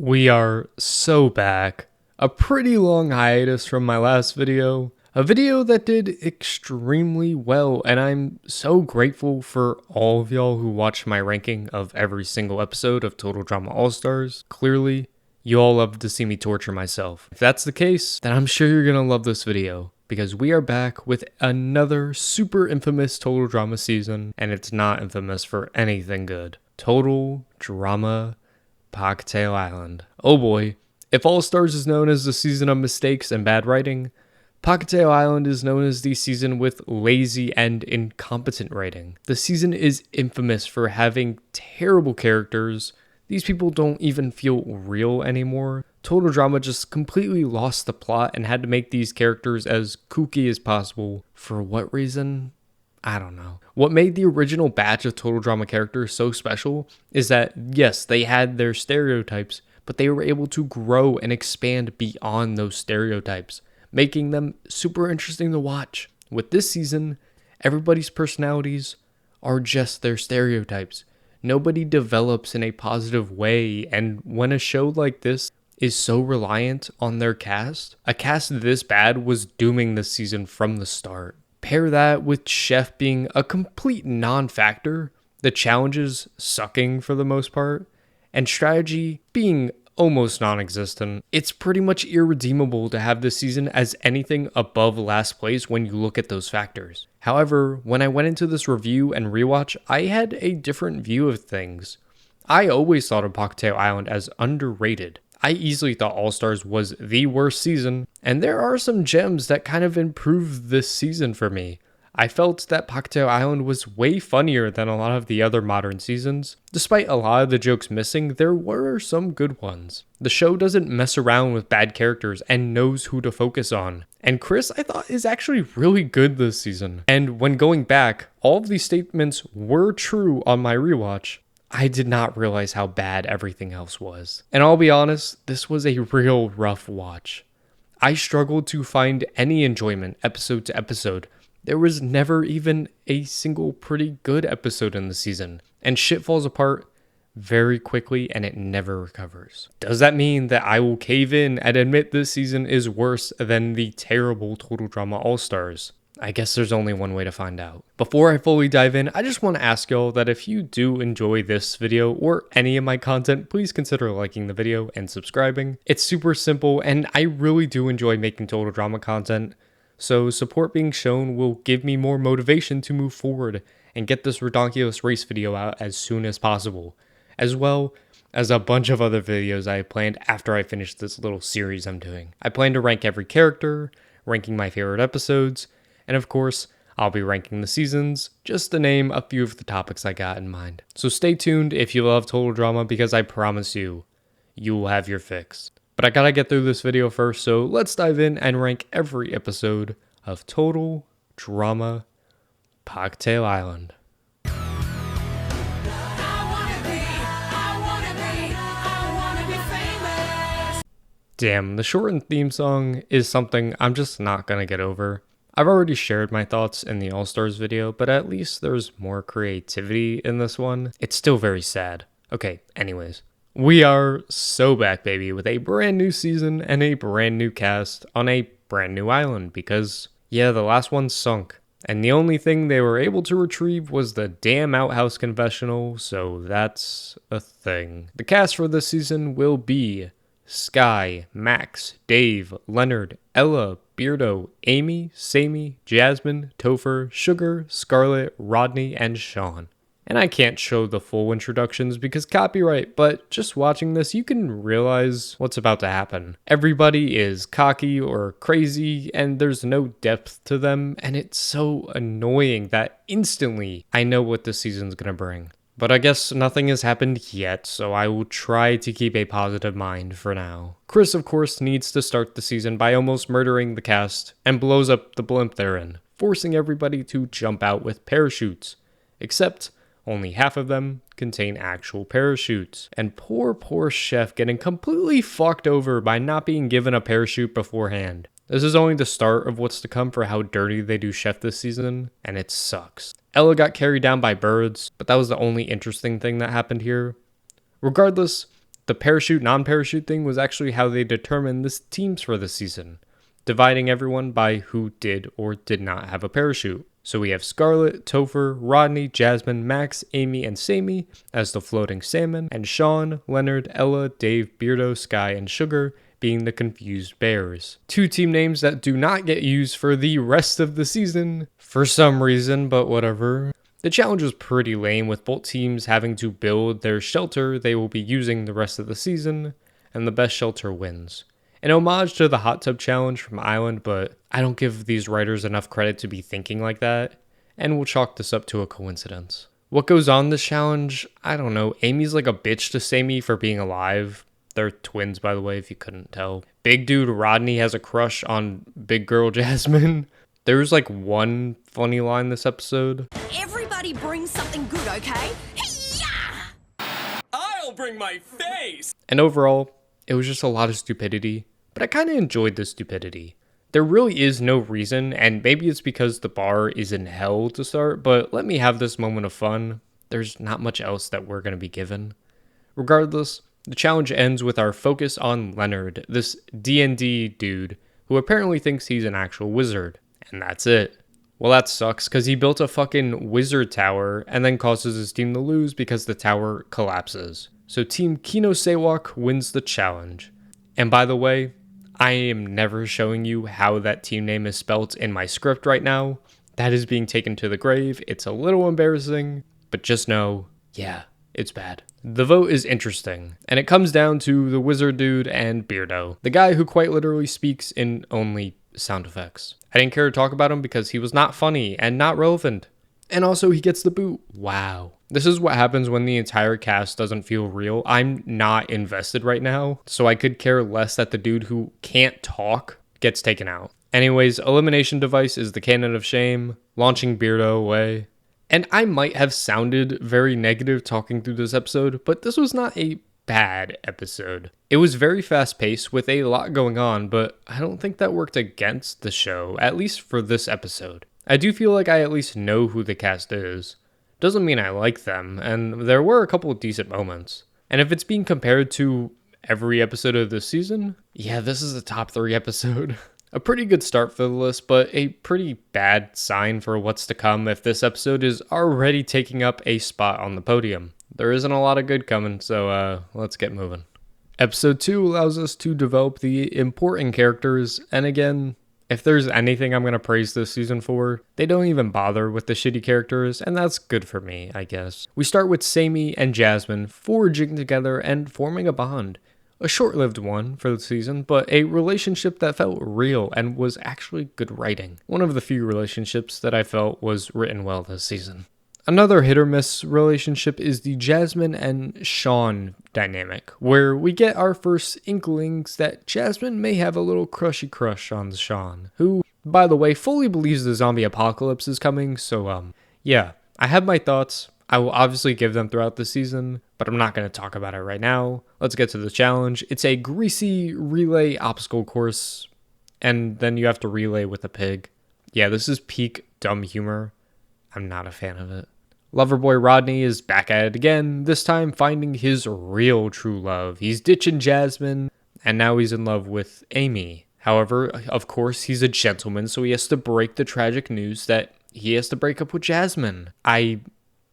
We are so back. A pretty long hiatus from my last video. A video that did extremely well, and I'm so grateful for all of y'all who watched my ranking of every single episode of Total Drama All-Stars. Clearly, you all love to see me torture myself. If that's the case, then I'm sure you're gonna love this video, because we are back with another super infamous Total Drama season, and it's not infamous for anything good. Total Drama Pahkitew Island. Oh boy. If All Stars is known as the season of mistakes and bad writing, Pahkitew Island is known as the season with lazy and incompetent writing. The season is infamous for having terrible characters. These people don't even feel real anymore. Total Drama just completely lost the plot and had to make these characters as kooky as possible. For what reason? I don't know. What made the original batch of Total Drama characters so special is that, yes, they had their stereotypes, but they were able to grow and expand beyond those stereotypes, making them super interesting to watch. With this season, everybody's personalities are just their stereotypes. Nobody develops in a positive way, and when a show like this is so reliant on their cast, a cast this bad was dooming this season from the start. Pair that with Chef being a complete non-factor, the challenges sucking for the most part, and strategy being almost non-existent. It's pretty much irredeemable to have this season as anything above last place when you look at those factors. However, when I went into this review and rewatch, I had a different view of things. I always thought of Pahkitew Island as underrated. I easily thought All Stars was the worst season, and there are some gems that kind of improved this season for me. I felt that Pahkitew Island was way funnier than a lot of the other modern seasons. Despite a lot of the jokes missing, there were some good ones. The show doesn't mess around with bad characters and knows who to focus on. And Chris, I thought, is actually really good this season. And when going back, all of these statements were true on my rewatch. I did not realize how bad everything else was. And I'll be honest, this was a real rough watch. I struggled to find any enjoyment episode to episode. There was never even a single pretty good episode in the season, and shit falls apart very quickly and it never recovers. Does that mean that I will cave in and admit this season is worse than the terrible Total Drama All-Stars? I guess there's only one way to find out. Before I fully dive in, I just want to ask y'all that if you do enjoy this video or any of my content, please consider liking the video and subscribing. It's super simple, and I really do enjoy making Total Drama content. So support being shown will give me more motivation to move forward and get this Redonkulous race video out as soon as possible, as well as a bunch of other videos I have planned after I finish this little series I'm doing. I plan to rank every character, ranking my favorite episodes, and of course, I'll be ranking the seasons, just to name a few of the topics I got in mind. So stay tuned if you love Total Drama, because I promise you, you will have your fix. But I gotta get through this video first, so let's dive in and rank every episode of Total Drama Pahkitew Island. Damn, the shortened theme song is something I'm just not gonna get over. I've already shared my thoughts in the All-Stars video, but at least there's more creativity in this one. It's still very sad. Okay, anyways. We are so back, baby, with a brand new season and a brand new cast on a brand new island because, yeah, the last one sunk. And the only thing they were able to retrieve was the damn outhouse confessional, so that's a thing. The cast for this season will be Sky, Max, Dave, Leonard, Ella, Beardo, Amy, Sammy, Jasmine, Topher, Sugar, Scarlett, Rodney, and Sean. And I can't show the full introductions because copyright, but just watching this, you can realize what's about to happen. Everybody is cocky or crazy, and there's no depth to them, and it's so annoying that instantly I know what this season's gonna bring. But I guess nothing has happened yet, so I will try to keep a positive mind for now. Chris, of course, needs to start the season by almost murdering the cast and blows up the blimp they're in, forcing everybody to jump out with parachutes. Except only half of them contain actual parachutes. And poor Chef getting completely fucked over by not being given a parachute beforehand. This is only the start of what's to come for how dirty they do Chef this season, and it sucks. Ella got carried down by birds, but that was the only interesting thing that happened here. Regardless, The parachute, non-parachute thing was actually how they determined the teams for the season, dividing everyone by who did or did not have a parachute. So we have Scarlett, Topher, Rodney, Jasmine, Max, Amy, and Sammy as the floating salmon, and Sean, Leonard, Ella, Dave, Beardo, Sky, and Sugar being the confused bears. 2 team names that do not get used for the rest of the season for some reason, but whatever. The challenge was pretty lame, with both teams having to build their shelter they will be using the rest of the season, and the best shelter wins. An homage to the hot tub challenge from Island, but I don't give these writers enough credit to be thinking like that, and we'll chalk this up to a coincidence. What goes on this challenge? I don't know. Amy's like a bitch to Sammy for being alive. They're twins, by the way, if you couldn't tell. Big dude Rodney has a crush on big girl Jasmine. There was like one funny line this episode. Everybody bring something good, okay? Hey-ya! I'll bring my face! And overall, it was just a lot of stupidity, but I kind of enjoyed the stupidity. There really is no reason, and maybe it's because the bar is in hell to start, but let me have this moment of fun. There's not much else that we're going to be given. Regardless, the challenge ends with our focus on Leonard, this D&D dude, who apparently thinks he's an actual wizard. And that's it. Well, that sucks, because he built a fucking wizard tower and then causes his team to lose because the tower collapses. So Team Kino Sewak wins the challenge. And by the way, I am never showing you how that team name is spelt in my script right now. That is being taken to the grave. It's a little embarrassing, but just know, yeah, it's bad. The vote is interesting, and it comes down to the wizard dude and Beardo, the guy who quite literally speaks in only sound effects. I didn't care to talk about him because he was not funny and not relevant. And also he gets the boot. Wow. This is what happens when the entire cast doesn't feel real. I'm not invested right now, so I could care less that the dude who can't talk gets taken out. Anyways, elimination device is the cannon of shame, launching Beardo away. And I might have sounded very negative talking through this episode, but this was not a bad episode. It was very fast paced with a lot going on, but I don't think that worked against the show, at least for this episode. I do feel like I at least know who the cast is. Doesn't mean I like them, and there were a couple of decent moments. And if it's being compared to every episode of this season, yeah, this is a top 3 episode. A pretty good start for the list, but a pretty bad sign for what's to come if this episode is already taking up a spot on the podium. There isn't a lot of good coming, so let's get moving. Episode 2 allows us to develop the important characters, and again, if there's anything I'm going to praise this season for, they don't even bother with the shitty characters, and that's good for me, I guess. We start with Sammy and Jasmine forging together and forming a bond. A short-lived one for the season, but a relationship that felt real and was actually good writing. One of the few relationships that I felt was written well this season. Another hit or miss relationship is the Jasmine and Sean dynamic, where we get our first inklings that Jasmine may have a little crushy crush on Sean, who, by the way, fully believes the zombie apocalypse is coming, so yeah, I have my thoughts. I will obviously give them throughout the season, but I'm not going to talk about it right now. Let's get to the challenge. It's a greasy relay obstacle course, and then you have to relay with a pig. Yeah, this is peak dumb humor. I'm not a fan of it. Loverboy Rodney is back at it again, this time finding his real true love. He's ditching Jasmine, and now he's in love with Amy. However, of course, he's a gentleman, so he has to break the tragic news that he has to break up with Jasmine. I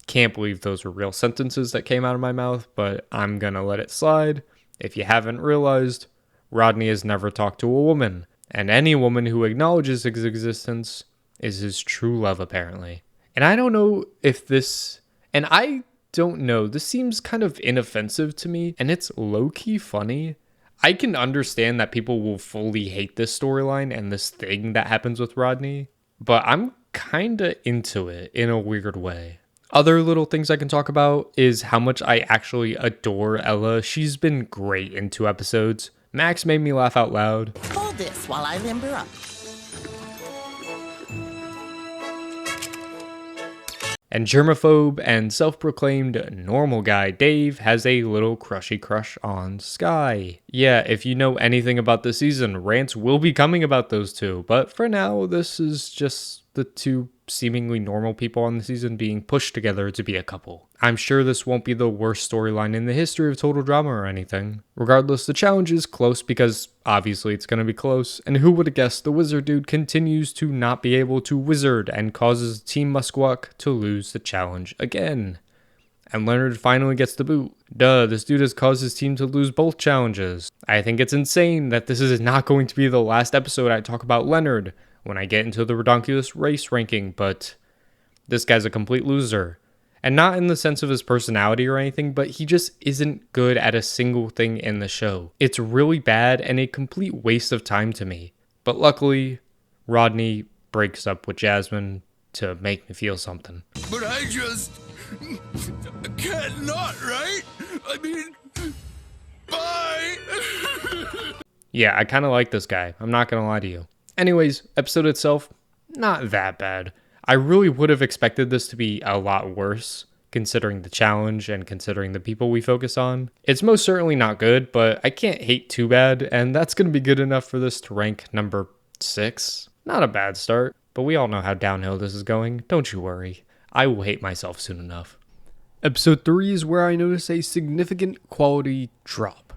can't believe those were real sentences that came out of my mouth, but I'm gonna let it slide. If you haven't realized, Rodney has never talked to a woman, and any woman who acknowledges his existence is his true love, apparently. And I don't know if this, and I don't know, this seems kind of inoffensive to me, and it's low-key funny. I can understand that people will fully hate this storyline and this thing that happens with Rodney, but I'm kinda into it in a weird way. Other little things I can talk about is how much I actually adore Ella. She's been great in 2 episodes. Max made me laugh out loud. Hold this while I limber up. And germaphobe and self-proclaimed normal guy Dave has a little crushy crush on Sky. Yeah, if you know anything about the season, rants will be coming about those 2, but for now, this is just the 2 seemingly normal people on the season being pushed together to be a couple. I'm sure this won't be the worst storyline in the history of total drama or anything. Regardless, the challenge is close because obviously it's going to be close, and who would have guessed the wizard dude continues to not be able to wizard and causes Team Musquash to lose the challenge again. And Leonard finally gets the boot. Duh, this dude has caused his team to lose both challenges. I think it's insane that this is not going to be the last episode I talk about Leonard when I get into the Redonkulous race ranking, but this guy's a complete loser. And not in the sense of his personality or anything, but he just isn't good at a single thing in the show. It's really bad and a complete waste of time to me. But luckily, Rodney breaks up with Jasmine to make me feel something. But I just can't not, right? I mean, bye! Yeah, I kind of like this guy. I'm not gonna lie to you. Anyways, episode itself, not that bad. I really would have expected this to be a lot worse, considering the challenge and considering the people we focus on. It's most certainly not good, but I can't hate too bad, and that's gonna be good enough for this to rank number 6. Not a bad start, but we all know how downhill this is going. Don't you worry. I will hate myself soon enough. Episode 3 is where I notice a significant quality drop.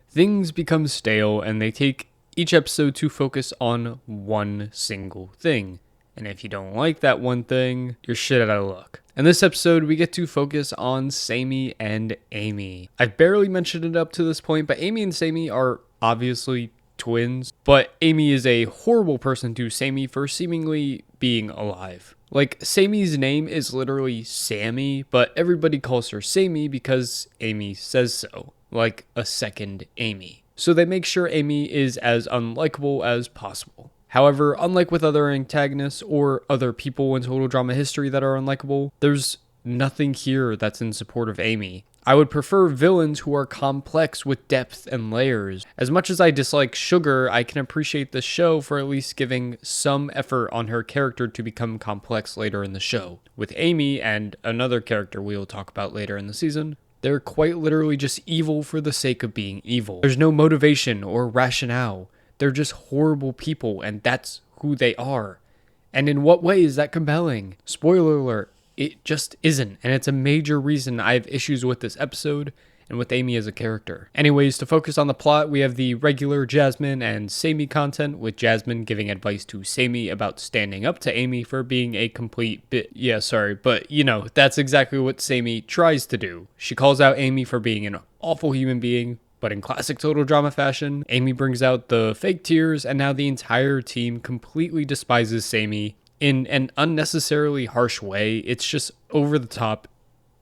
Things become stale and they take each episode to focus on one single thing. And if you don't like that one thing, you're shit out of luck. In this episode, we get to focus on Sammy and Amy. I've barely mentioned it up to this point, but Amy and Sammy are obviously twins. But Amy is a horrible person to Sammy for seemingly being alive. Like, Sammy's name is literally Sammy, but everybody calls her Sammy because Amy says so. Like a second Amy. So they make sure Amy is as unlikable as possible. However, unlike with other antagonists or other people in total drama history that are unlikable, there's nothing here that's in support of Amy. I would prefer villains who are complex with depth and layers. As much as I dislike Sugar, I can appreciate the show for at least giving some effort on her character to become complex later in the show. With Amy and another character we will talk about later in the season, they're quite literally just evil for the sake of being evil. There's no motivation or rationale. They're just horrible people, and that's who they are. And in what way is that compelling? Spoiler alert. It just isn't, and it's a major reason I have issues with this episode and with Amy as a character. Anyways, to focus on the plot, we have the regular Jasmine and Sammy content, with Jasmine giving advice to Sammy about standing up to Amy for being a complete but you know, that's exactly what Sammy tries to do. She calls out Amy for being an awful human being, but in classic total drama fashion, Amy brings out the fake tears, and now the entire team completely despises Sammy in an unnecessarily harsh way. It's just over the top,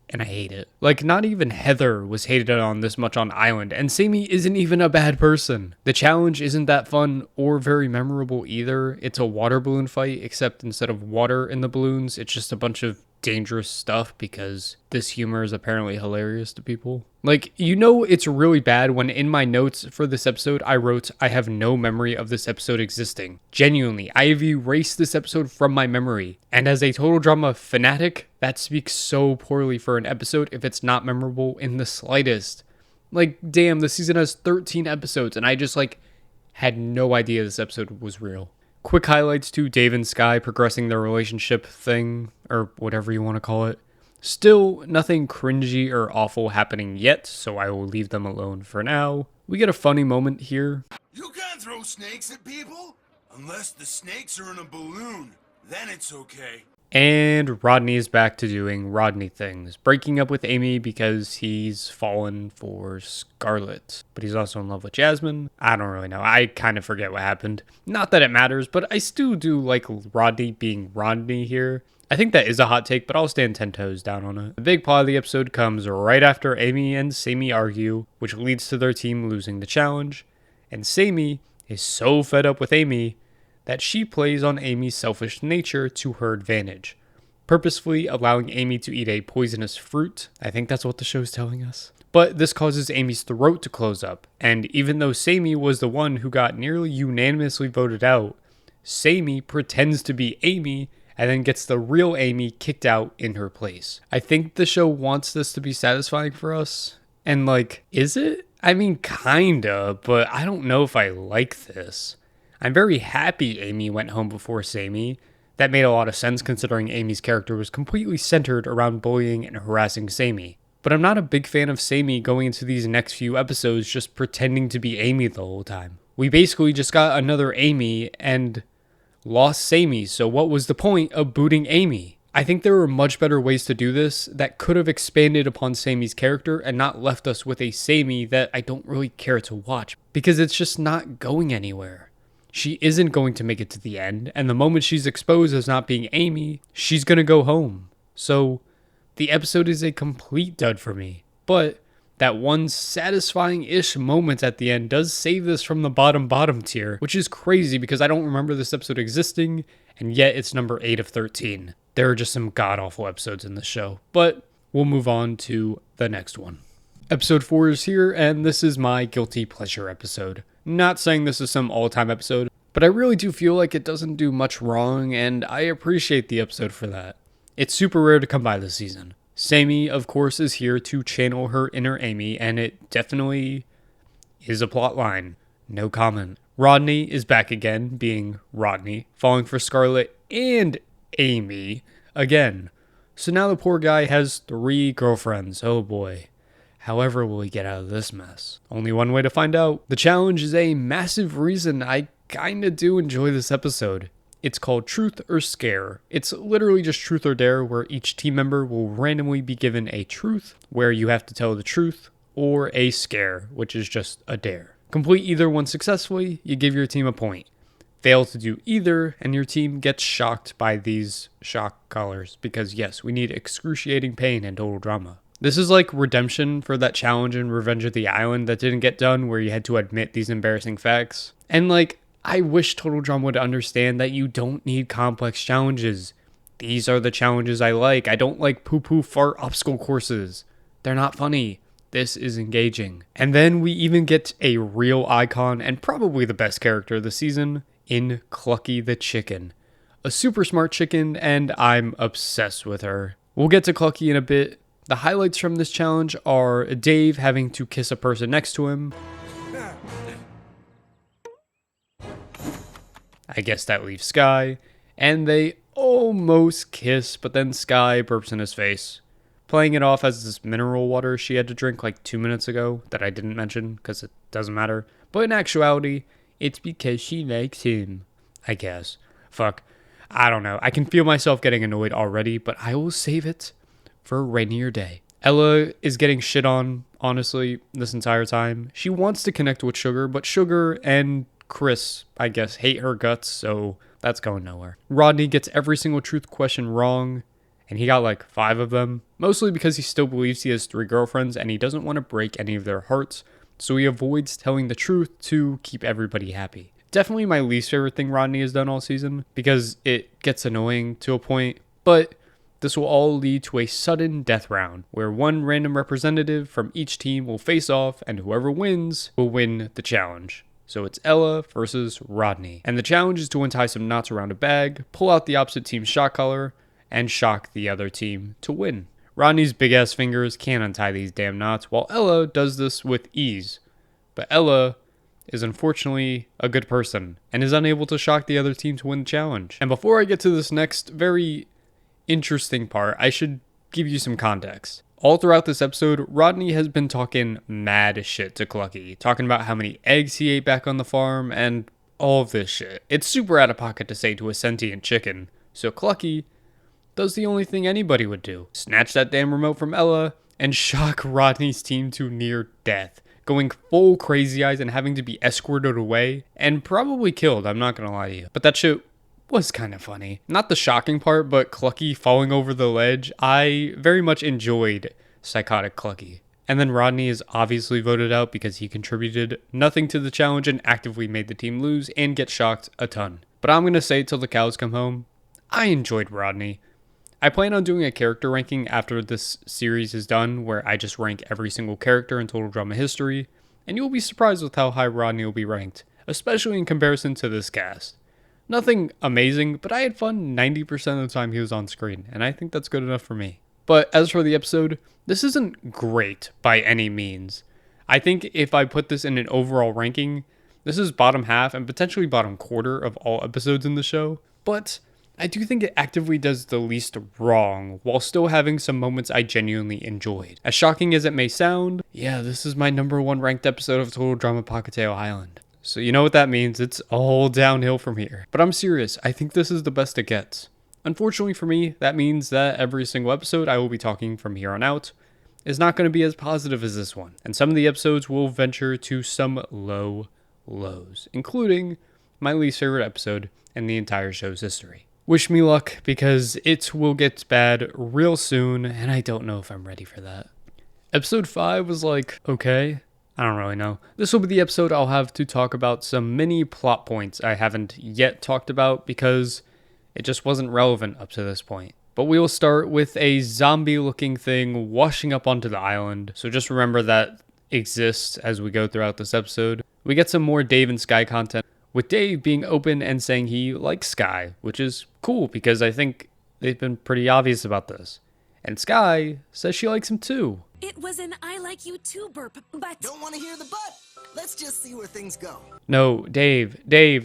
and I hate it. Like, not even Heather was hated on this much on Island, and Sammy isn't even a bad person. The challenge isn't that fun or very memorable either. It's a water balloon fight, except instead of water in the balloons, it's just a bunch of dangerous stuff because this humor is apparently hilarious to people. Like, you know, it's really bad when in my notes for this episode I wrote, I have no memory of this episode existing. Genuinely, I have erased this episode from my memory. And as a total drama fanatic, that speaks so poorly for an episode if it's not memorable in the slightest. Like, damn, the season has 13 episodes and I just had no idea this episode was real. Quick highlights to Dave and Sky progressing their relationship thing, or whatever you want to call it. Still, nothing cringy or awful happening yet, so I will leave them alone for now. We get a funny moment here. You can't throw snakes at people unless the snakes are in a balloon. Then it's okay. And Rodney is back to doing Rodney things, breaking up with Amy because he's fallen for Scarlett. But he's also in love with Jasmine. I don't really know. I kind of forget what happened. Not that it matters, but I still do like Rodney being Rodney here. I think that is a hot take, but I'll stand 10 toes down on it. The big plot of the episode comes right after Amy and Sammy argue, which leads to their team losing the challenge. And Sammy is so fed up with Amy that she plays on Amy's selfish nature to her advantage, purposefully allowing Amy to eat a poisonous fruit. I think that's what the show's telling us. But this causes Amy's throat to close up, and even though Sammy was the one who got nearly unanimously voted out, Sammy pretends to be Amy and then gets the real Amy kicked out in her place. I think the show wants this to be satisfying for us, and is it? I mean, kinda, but I don't know if I like this. I'm very happy Amy went home before Sammy. That made a lot of sense considering Amy's character was completely centered around bullying and harassing Sammy. But I'm not a big fan of Sammy going into these next few episodes just pretending to be Amy the whole time. We basically just got another Amy and lost Sammy, so what was the point of booting Amy? I think there were much better ways to do this that could have expanded upon Sammy's character and not left us with a Sammy that I don't really care to watch, because it's just not going anywhere. She isn't going to make it to the end, and the moment she's exposed as not being Amy, she's gonna go home. So the episode is a complete dud for me, but that one satisfying-ish moment at the end does save this from the bottom tier, which is crazy because I don't remember this episode existing, and yet it's number 8 of 13. There are just some god-awful episodes in this show, but we'll move on to the next one. Episode 4 is here, and this is my guilty pleasure episode. Not saying this is some all-time episode, but I really do feel like it doesn't do much wrong, and I appreciate the episode for that. It's super rare to come by this season. Sammy, of course, is here to channel her inner Amy, and it definitely is a plot line. No comment. Rodney is back again, being Rodney, falling for Scarlett and Amy again. So now the poor guy has 3 girlfriends. Oh boy. However will he get out of this mess? Only one way to find out. The challenge is a massive reason I kinda do enjoy this episode. It's called Truth or Scare. It's literally just Truth or Dare, where each team member will randomly be given a truth, where you have to tell the truth, or a scare, which is just a dare. Complete either one successfully, you give your team a point. Fail to do either, and your team gets shocked by these shock collars, because yes, we need excruciating pain and total drama. This is like redemption for that challenge in Revenge of the Island that didn't get done, where you had to admit these embarrassing facts. And like, I wish Total Drama would understand that you don't need complex challenges. These are the challenges I like. I don't like poo-poo fart obstacle courses. They're not funny. This is engaging. And then we even get a real icon and probably the best character of the season in Clucky the Chicken. A super smart chicken, and I'm obsessed with her. We'll get to Clucky in a bit. The highlights from this challenge are Dave having to kiss a person next to him. I guess that leaves Sky, and they almost kiss, but then Sky burps in his face, playing it off as this mineral water she had to drink like 2 minutes ago that I didn't mention because it doesn't matter. But in actuality, it's because she likes him, I guess. Fuck, I don't know. I can feel myself getting annoyed already, but I will save it for a rainier day. Ella is getting shit on, honestly, this entire time. She wants to connect with Sugar, but Sugar and Chris, I guess, hate her guts, so that's going nowhere. Rodney gets every single truth question wrong, and he got like 5 of them, mostly because he still believes he has 3 girlfriends and he doesn't want to break any of their hearts, so he avoids telling the truth to keep everybody happy. Definitely my least favorite thing Rodney has done all season, because it gets annoying to a point, but this will all lead to a sudden death round, where one random representative from each team will face off, and whoever wins will win the challenge. So it's Ella versus Rodney. And the challenge is to untie some knots around a bag, pull out the opposite team's shock collar, and shock the other team to win. Rodney's big ass fingers can't untie these damn knots, while Ella does this with ease. But Ella is unfortunately a good person, and is unable to shock the other team to win the challenge. And before I get to this next very interesting part, I should give you some context. All throughout this episode, Rodney has been talking mad shit to Clucky, talking about how many eggs he ate back on the farm, and all of this shit. It's super out of pocket to say to a sentient chicken, so Clucky does the only thing anybody would do. Snatch that damn remote from Ella, and shock Rodney's team to near death, going full crazy eyes and having to be escorted away, and probably killed, I'm not gonna lie to you. But that shit was kind of funny. Not the shocking part, but Clucky falling over the ledge. I very much enjoyed psychotic Clucky. And then Rodney is obviously voted out because he contributed nothing to the challenge and actively made the team lose and get shocked a ton. But I'm going to say till the cows come home, I enjoyed Rodney. I plan on doing a character ranking after this series is done, where I just rank every single character in Total Drama history, and you'll be surprised with how high Rodney will be ranked, especially in comparison to this cast. Nothing amazing, but I had fun 90% of the time he was on screen, and I think that's good enough for me. But as for the episode, this isn't great by any means. I think if I put this in an overall ranking, this is bottom half and potentially bottom quarter of all episodes in the show, but I do think it actively does the least wrong, while still having some moments I genuinely enjoyed. As shocking as it may sound, yeah, this is my #1 ranked episode of Total Drama Pahkitew Island. So you know what that means, it's all downhill from here. But I'm serious, I think this is the best it gets. Unfortunately for me, that means that every single episode I will be talking from here on out is not going to be as positive as this one. And some of the episodes will venture to some low lows, including my least favorite episode in the entire show's history. Wish me luck, because it will get bad real soon, and I don't know if I'm ready for that. Episode 5 was like, okay, I don't really know. This will be the episode I'll have to talk about some mini plot points I haven't yet talked about because it just wasn't relevant up to this point. But we will start with a zombie-looking thing washing up onto the island, so just remember that exists as we go throughout this episode. We get some more Dave and Sky content, with Dave being open and saying he likes Sky, which is cool because I think they've been pretty obvious about this. And Sky says she likes him too. It was an I like you too burp, but Don't want to hear the but. Let's just see where things go. No, Dave,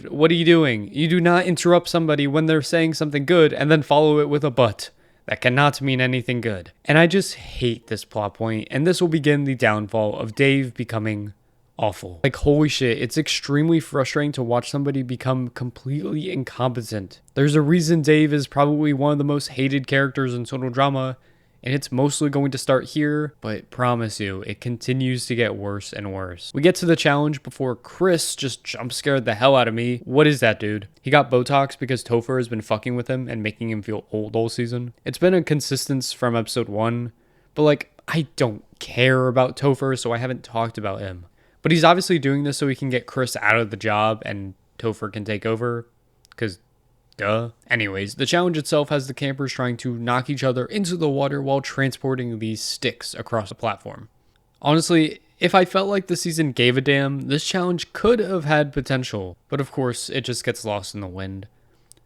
what are you doing? You do not interrupt somebody when they're saying something good and then follow it with a but. That cannot mean anything good. And I just hate this plot point, and this will begin the downfall of Dave becoming awful. Like, holy shit, it's extremely frustrating to watch somebody become completely incompetent. There's a reason Dave is probably one of the most hated characters in Total Drama, and it's mostly going to start here, but promise you, it continues to get worse and worse. We get to the challenge before Chris just jump scared the hell out of me. What is that, dude? He got Botox because Topher has been fucking with him and making him feel old all season. It's been a consistency from episode 1, but like, I don't care about Topher, so I haven't talked about him. But he's obviously doing this so he can get Chris out of the job and Topher can take over, because duh. Anyways, the challenge itself has the campers trying to knock each other into the water while transporting these sticks across a platform. Honestly, if I felt like the season gave a damn, this challenge could have had potential, but of course, it just gets lost in the wind.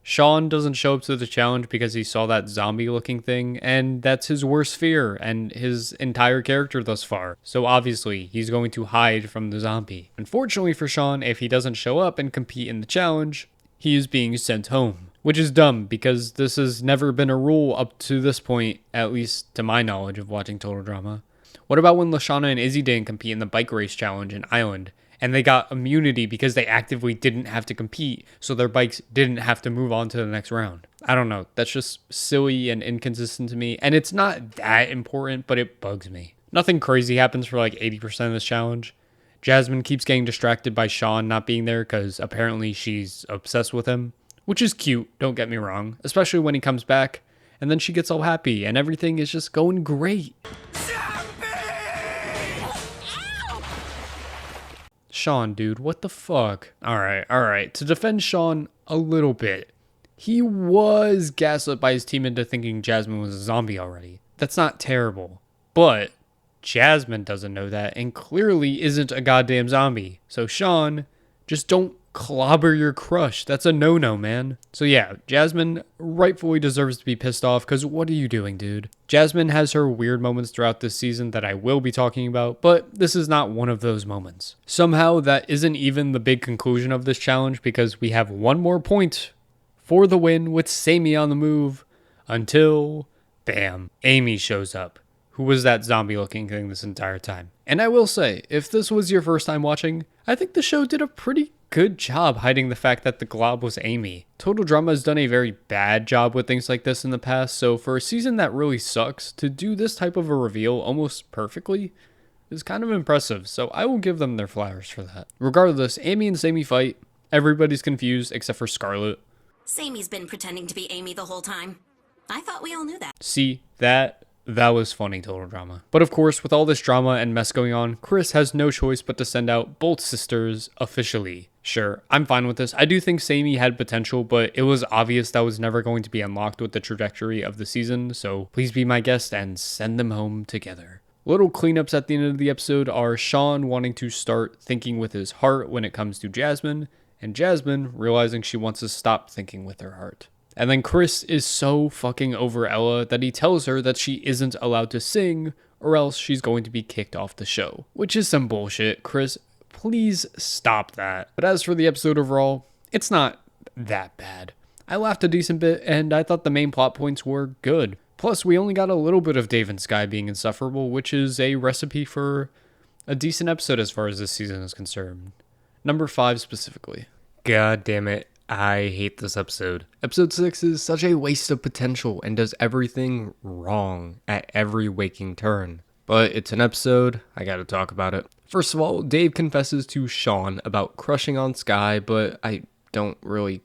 Sean doesn't show up to the challenge because he saw that zombie looking thing, and that's his worst fear and his entire character thus far. So obviously, he's going to hide from the zombie. Unfortunately for Sean, if he doesn't show up and compete in the challenge, he is being sent home. Which is dumb because this has never been a rule up to this point, at least to my knowledge of watching Total Drama. What about when Lashana and Izzy didn't compete in the bike race challenge in Island? And they got immunity because they actively didn't have to compete, so their bikes didn't have to move on to the next round. I don't know, that's just silly and inconsistent to me, and it's not that important, but it bugs me. Nothing crazy happens for like 80% of this challenge. Jasmine keeps getting distracted by Sean not being there because apparently she's obsessed with him, which is cute, don't get me wrong, especially when he comes back, and then she gets all happy, and everything is just going great. Sean, dude, what the fuck? Alright. To defend Sean a little bit, he was gaslit by his team into thinking Jasmine was a zombie already. That's not terrible. But Jasmine doesn't know that and clearly isn't a goddamn zombie. So Sean, just don't clobber your crush. That's a no-no, man. So yeah, Jasmine rightfully deserves to be pissed off because what are you doing, dude? Jasmine has her weird moments throughout this season that I will be talking about, but this is not one of those moments. Somehow that isn't even the big conclusion of this challenge because we have one more point for the win with Sammy on the move until, bam, Amy shows up. Who was that zombie looking thing this entire time? And I will say, if this was your first time watching, I think the show did a pretty good job hiding the fact that the glob was Amy. Total Drama has done a very bad job with things like this in the past, so for a season that really sucks, to do this type of a reveal almost perfectly is kind of impressive, so I will give them their flowers for that. Regardless, Amy and Sammy fight, everybody's confused except for Scarlet. Sammy's been pretending to be Amy the whole time. I thought we all knew that. See, that was funny, Total Drama. But of course, with all this drama and mess going on, Chris has no choice but to send out both sisters officially. Sure, I'm fine with this. I do think Sammy had potential, but it was obvious that was never going to be unlocked with the trajectory of the season, so please be my guest and send them home together. Little cleanups at the end of the episode are Sean wanting to start thinking with his heart when it comes to Jasmine, and Jasmine realizing she wants to stop thinking with her heart. And then Chris is so fucking over Ella that he tells her that she isn't allowed to sing or else she's going to be kicked off the show. Which is some bullshit. Chris, please stop that. But as for the episode overall, it's not that bad. I laughed a decent bit, and I thought the main plot points were good. Plus, we only got a little bit of Dave and Sky being insufferable, which is a recipe for a decent episode as far as this season is concerned. Number 5 specifically. God damn it. I hate this episode. Episode 6 is such a waste of potential and does everything wrong at every waking turn. But it's an episode, I gotta talk about it. First of all, Dave confesses to Sean about crushing on Sky, but I don't really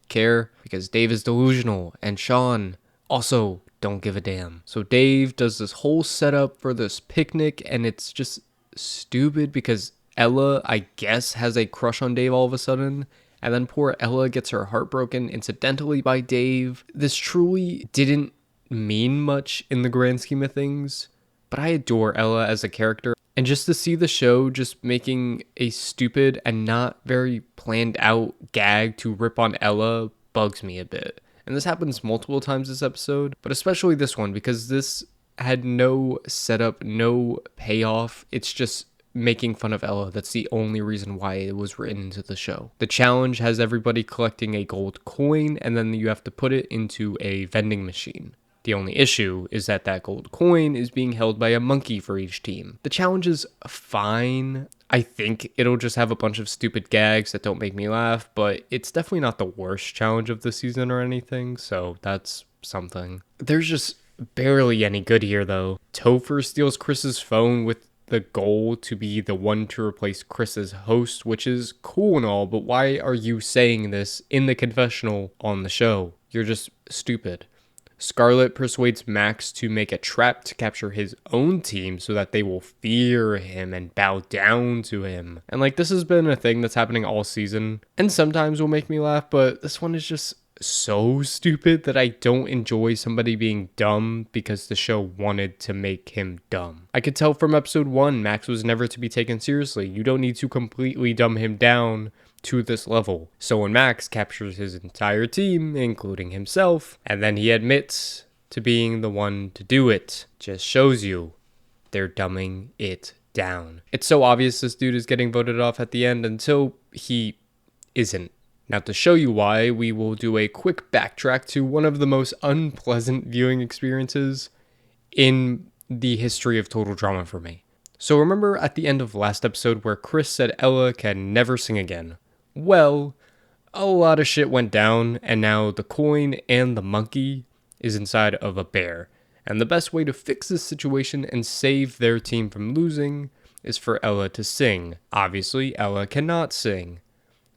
care because Dave is delusional and Sean also don't give a damn. So Dave does this whole setup for this picnic and it's just stupid because Ella, I guess, has a crush on Dave all of a sudden. And then poor Ella gets her heart broken incidentally by Dave. This truly didn't mean much in the grand scheme of things, but I adore Ella as a character. And just to see the show just making a stupid and not very planned out gag to rip on Ella bugs me a bit. And this happens multiple times this episode, but especially this one because this had no setup, no payoff. It's just making fun of Ella. That's the only reason why it was written into the show. The challenge has everybody collecting a gold coin and then you have to put it into a vending machine. The only issue is that that gold coin is being held by a monkey for each team. The challenge is fine. I think it'll just have a bunch of stupid gags that don't make me laugh, but it's definitely not the worst challenge of the season or anything, so that's something. There's just barely any good here though. Topher steals Chris's phone with the goal to be the one to replace Chris's host, which is cool and all, but why are you saying this in the confessional on the show? You're just stupid. Scarlet persuades Max to make a trap to capture his own team so that they will fear him and bow down to him. And like, this has been a thing that's happening all season and sometimes will make me laugh, but this one is just so stupid that I don't enjoy somebody being dumb because the show wanted to make him dumb. I could tell from episode 1, Max was never to be taken seriously. You don't need to completely dumb him down to this level. So when Max captures his entire team, including himself, and then he admits to being the one to do it, just shows you they're dumbing it down. It's so obvious this dude is getting voted off at the end until he isn't. Now to show you why, we will do a quick backtrack to one of the most unpleasant viewing experiences in the history of Total Drama for me. So remember at the end of last episode where Chris said Ella can never sing again? Well, a lot of shit went down and now the coin and the monkey is inside of a bear. And the best way to fix this situation and save their team from losing is for Ella to sing. Obviously, Ella cannot sing.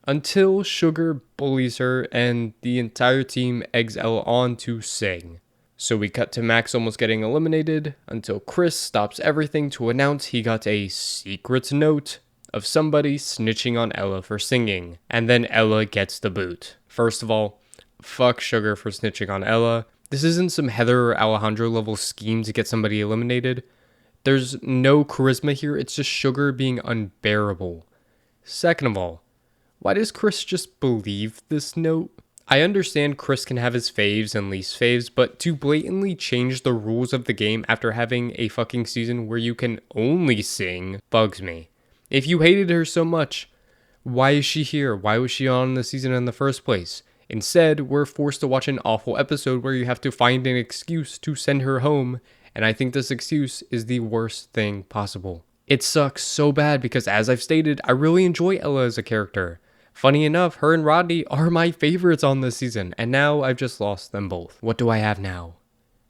Until Sugar bullies her and the entire team eggs Ella on to sing. So we cut to Max almost getting eliminated until Chris stops everything to announce he got a secret note of somebody snitching on Ella for singing. And then Ella gets the boot. First of all, fuck Sugar for snitching on Ella. This isn't some Heather or Alejandro level scheme to get somebody eliminated. There's no charisma here, it's just Sugar being unbearable. Second of all, why does Chris just believe this note? I understand Chris can have his faves and least faves, but to blatantly change the rules of the game after having a fucking season where you can only sing bugs me. If you hated her so much, why is she here? Why was she on the season in the first place? Instead, we're forced to watch an awful episode where you have to find an excuse to send her home, and I think this excuse is the worst thing possible. It sucks so bad because, as I've stated, I really enjoy Ella as a character. Funny enough, her and Rodney are my favorites on this season, and now I've just lost them both. What do I have now?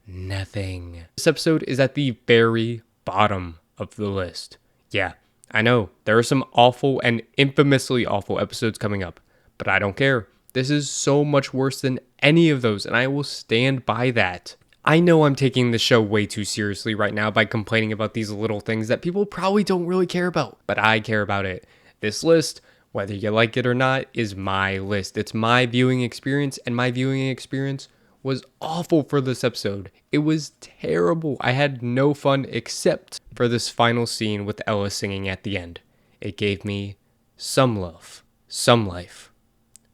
Nothing. This episode is at the very bottom of the list. Yeah, I know, there are some awful and infamously awful episodes coming up, but I don't care. This is so much worse than any of those, and I will stand by that. I know I'm taking the show way too seriously right now by complaining about these little things that people probably don't really care about, but I care about it. This list, whether you like it or not, is my list. It's my viewing experience, and my viewing experience was awful for this episode. It was terrible. I had no fun except for this final scene with Ella singing at the end. It gave me some love, some life.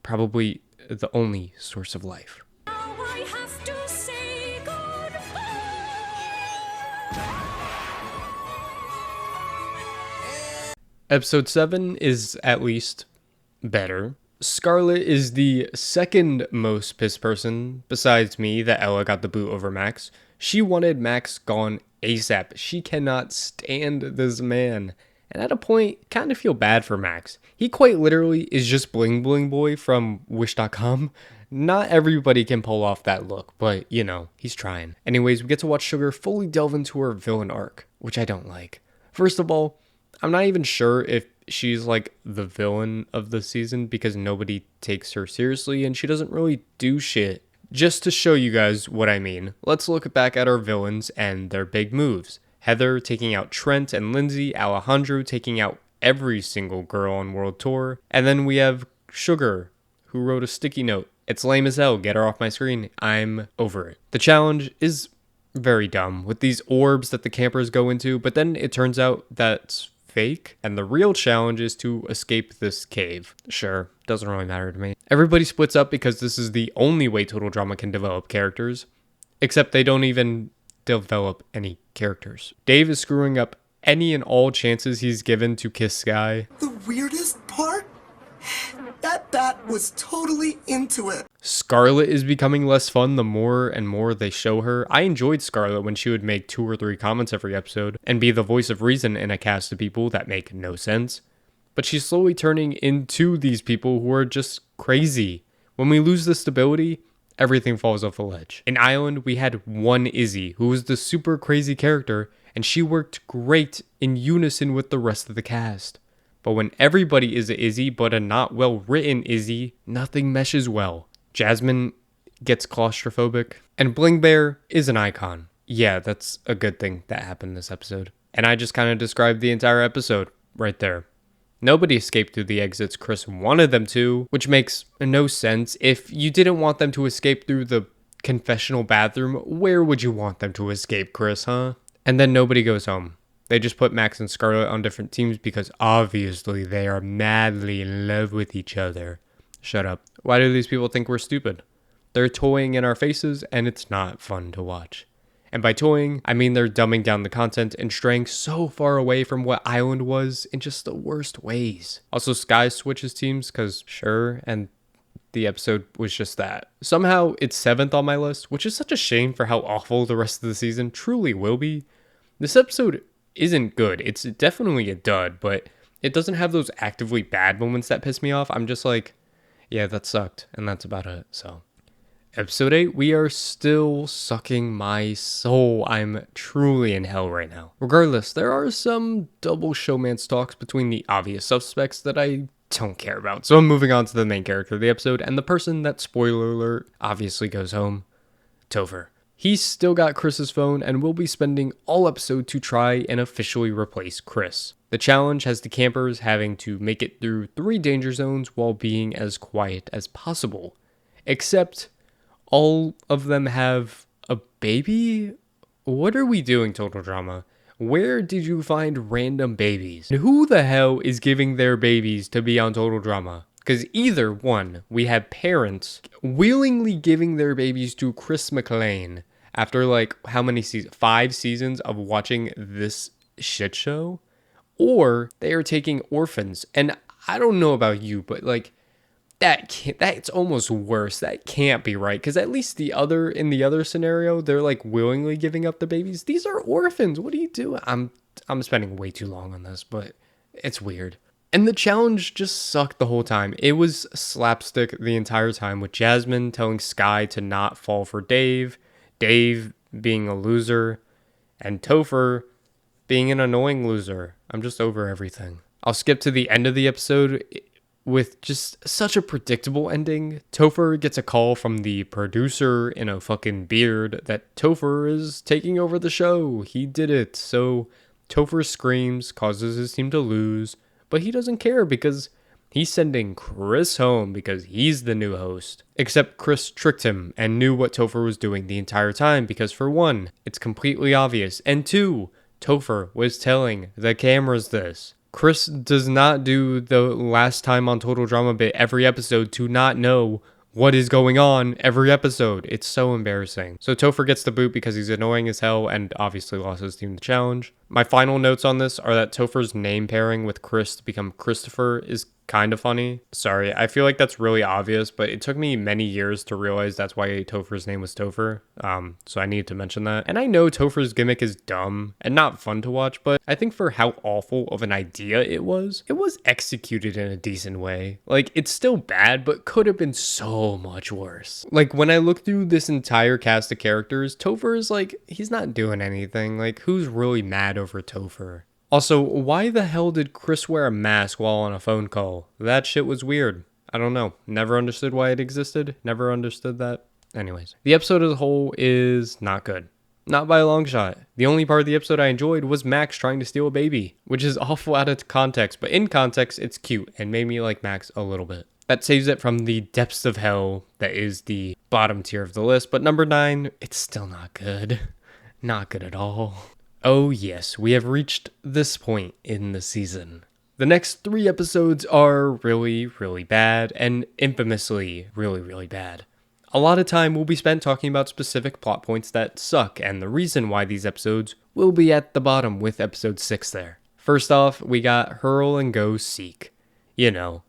Probably the only source of life. Now I have to say goodbye. Episode 7 is at least better. Scarlett is the second most pissed person, besides me, that Ella got the boot over Max. She wanted Max gone ASAP. She cannot stand this man. And at a point, kind of feel bad for Max. He quite literally is just Bling Bling Boy from Wish.com. Not everybody can pull off that look, but you know, he's trying. Anyways, we get to watch Sugar fully delve into her villain arc, which I don't like. First of all, I'm not even sure if she's like the villain of the season because nobody takes her seriously and she doesn't really do shit. Just to show you guys what I mean, let's look back at our villains and their big moves. Heather taking out Trent and Lindsay, Alejandro taking out every single girl on World Tour, and then we have Sugar, who wrote a sticky note. It's lame as hell, get her off my screen, I'm over it. The challenge is very dumb with these orbs that the campers go into, but then it turns out that's fake, and the real challenge is to escape this cave. Sure, doesn't really matter to me. Everybody splits up because this is the only way Total Drama can develop characters, except they don't even develop any characters. Dave is screwing up any and all chances he's given to kiss Sky. The weirdest part? That bat was totally into it. Scarlett is becoming less fun the more and more they show her. I enjoyed Scarlett when she would make 2 or 3 comments every episode and be the voice of reason in a cast of people that make no sense. But she's slowly turning into these people who are just crazy. When we lose the stability, everything falls off a ledge. In Island, we had one Izzy, who was the super crazy character, and she worked great in unison with the rest of the cast. But when everybody is a Izzy, but a not well written Izzy, nothing meshes well. Jasmine gets claustrophobic, and Bling Bear is an icon. Yeah, that's a good thing that happened this episode. And I just kind of described the entire episode right there. Nobody escaped through the exits Chris wanted them to, which makes no sense. If you didn't want them to escape through the confessional bathroom, where would you want them to escape, Chris, huh? And then nobody goes home. They just put Max and Scarlett on different teams because obviously they are madly in love with each other. Shut up. Why do these people think we're stupid? They're toying in our faces and it's not fun to watch. And by toying, I mean they're dumbing down the content and straying so far away from what Island was in just the worst ways. Also, Sky switches teams because sure, and the episode was just that. Somehow it's 7th on my list, which is such a shame for how awful the rest of the season truly will be. This episode isn't good. It's definitely a dud, but it doesn't have those actively bad moments that piss me off. I'm just like, yeah, that sucked, and that's about it. So, episode 8, we are still sucking my soul. I'm truly in hell right now. Regardless, there are some double showmance talks between the obvious suspects that I don't care about. So I'm moving on to the main character of the episode, and the person that, spoiler alert, obviously goes home, Topher. He's still got Chris's phone and will be spending all episode to try and officially replace Chris. The challenge has the campers having to make it through 3 danger zones while being as quiet as possible. Except all of them have a baby? What are we doing, Total Drama? Where did you find random babies? And who the hell is giving their babies to be on Total Drama? Because either one, we have parents willingly giving their babies to Chris McLean after like how many seasons? 5 seasons of watching this shit show? Or they are taking orphans. And I don't know about you, but like that's almost worse. That can't be right. Because at least in the other scenario, they're like willingly giving up the babies. These are orphans. What are you doing? I'm spending way too long on this, but it's weird. And the challenge just sucked the whole time. It was slapstick the entire time with Jasmine telling Sky to not fall for Dave, Dave being a loser, and Topher being an annoying loser. I'm just over everything. I'll skip to the end of the episode with just such a predictable ending. Topher gets a call from the producer in a fucking beard that Topher is taking over the show. He did it. So Topher screams, causes his team to lose. But he doesn't care because he's sending Chris home because he's the new host. Except Chris tricked him and knew what Topher was doing the entire time because for 1, it's completely obvious. And 2, Topher was telling the cameras this. Chris does not do the last time on Total Drama bit every episode to not know what is going on every episode. It's so embarrassing. So Topher gets the boot because he's annoying as hell and obviously lost his team the challenge. My final notes on this are that Topher's name pairing with Chris to become Christopher is kind of funny. Sorry, I feel like that's really obvious, but it took me many years to realize that's why Topher's name was Topher. So I need to mention that. And I know Topher's gimmick is dumb and not fun to watch, but I think for how awful of an idea it was executed in a decent way. Like, it's still bad, but could have been so much worse. Like, when I look through this entire cast of characters, Topher is like, he's not doing anything. Like, who's really mad over Topher? Also, why the hell did Chris wear a mask while on a phone call? That shit was weird. I don't know. Never understood why it existed. Never understood that. Anyways, the episode as a whole is not good. Not by a long shot. The only part of the episode I enjoyed was Max trying to steal a baby, which is awful out of context, but in context, it's cute and made me like Max a little bit. That saves it from the depths of hell that is the bottom tier of the list, but number 9, it's still not good. Not good at all. Oh yes, we have reached this point in the season. The next 3 episodes are really, really bad, and infamously really, really bad. A lot of time will be spent talking about specific plot points that suck, and the reason why these episodes will be at the bottom with episode 6 there. First off, we got Hurl and Go Seek. You know,